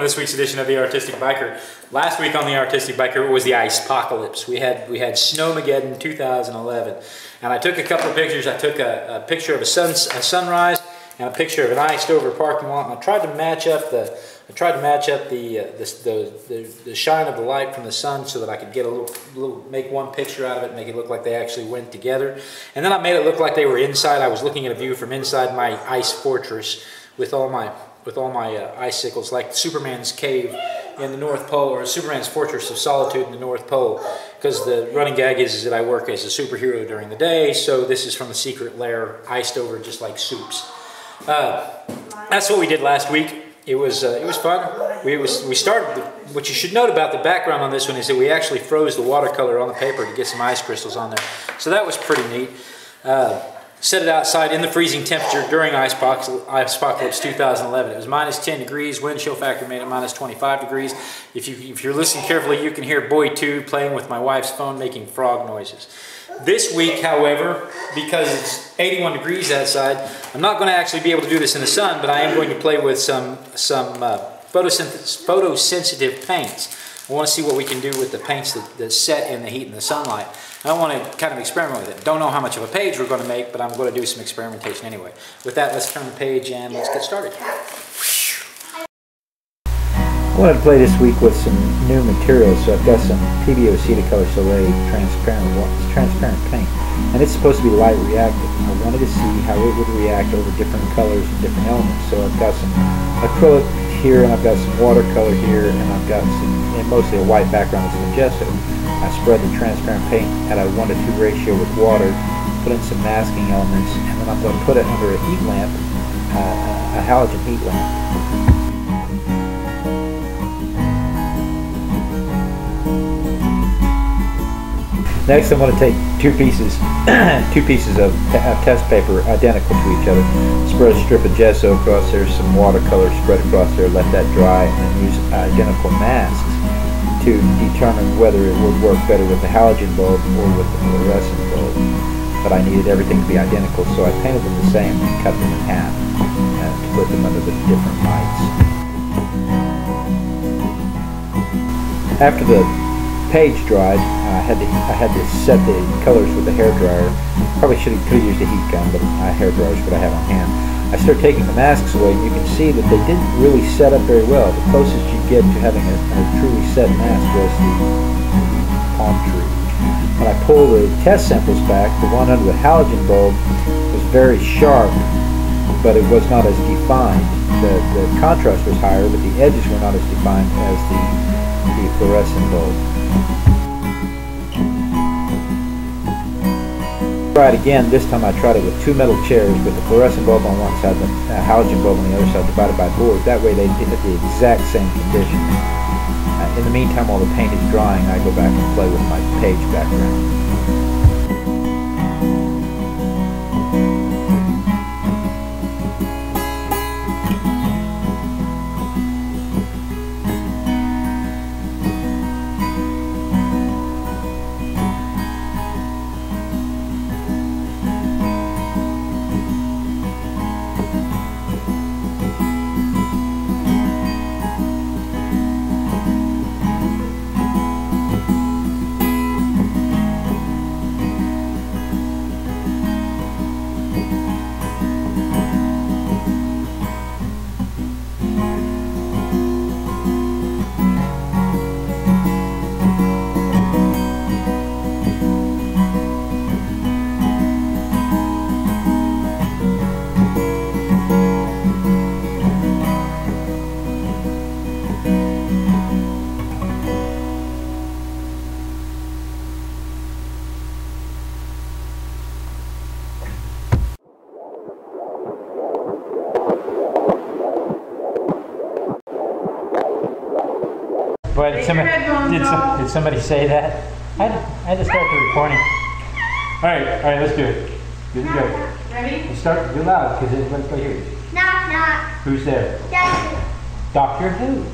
this week's edition of the Artistic Biker. Last week on the Artistic Biker it was the Ice-pocalypse. We had Snowmageddon 2011, and I took a couple of pictures. I took a picture of a sunrise and a picture of an iced over parking lot, and I tried to match up the shine of the light from the sun so that I could get make one picture out of it and make it look like they actually went together. And then I made it look like they were inside. I was looking at a view from inside my ice fortress with all my icicles, like Superman's cave in the North Pole, or Superman's fortress of solitude in the North Pole, because the running gag is that I work as a superhero during the day, so this is from a secret lair, iced over just like soups. That's what we did last week. It was fun. We started. What you should note about the background on this one is that we actually froze the watercolor on the paper to get some ice crystals on there, so that was pretty neat. Set it outside in the freezing temperature during Ice-pocalypse 2011. It was minus 10 degrees. Wind chill factor made it minus 25 degrees. If you're listening carefully, you can hear Boy 2 playing with my wife's phone, making frog noises. This week, however, because it's 81 degrees outside, I'm not going to actually be able to do this in the sun, but I am going to play with some photosensitive paints. I want to see what we can do with the paints that set in the heat and the sunlight. I want to kind of experiment with it. Don't know how much of a page we're going to make, but I'm going to do some experimentation anyway. With that, let's turn the page and let's get started. I wanted to play this week with some new materials, so I've got some Pebeo Setacolor Soliel transparent paint, and it's supposed to be light reactive. I wanted to see how it would react over different colors and different elements. So I've got some acrylic here, and I've got some watercolor here, and I've got mostly a white background with some gesso. I spread the transparent paint at a 1:2 ratio with water, put in some masking elements, and then I'm going to put it under a heat lamp, a halogen heat lamp. Next, I'm going to take two pieces of test paper identical to each other, spread a strip of gesso across there, some watercolor spread across there, let that dry, and then use identical masks to determine whether it would work better with the halogen bulb or with the fluorescent bulb. But I needed everything to be identical, so I painted them the same and cut them in half to put them under the different lights. After the page dried, I had to set the colors with the hairdryer. Probably could have used a heat gun, but my hairdryer is what I have on hand. I started taking the masks away, and you can see that they didn't really set up very well. The closest you get to having a truly set mask was the palm tree. When I pulled the test samples back, the one under the halogen bulb was very sharp, but it was not as defined. The contrast was higher, but the edges were not as defined as the fluorescent bulb. Tried again. This time I tried it with two metal chairs with the fluorescent bulb on one side, the halogen bulb on the other side, divided by board. That way they hit the exact same condition. In the meantime, while the paint is drying, I go back and play with my page background. Boy, did somebody say that? I had to start the recording. All right, let's do it. Here we go. Ready? You start, do loud, because let's go here. Knock, knock. Who's there? Doctor. Doctor who?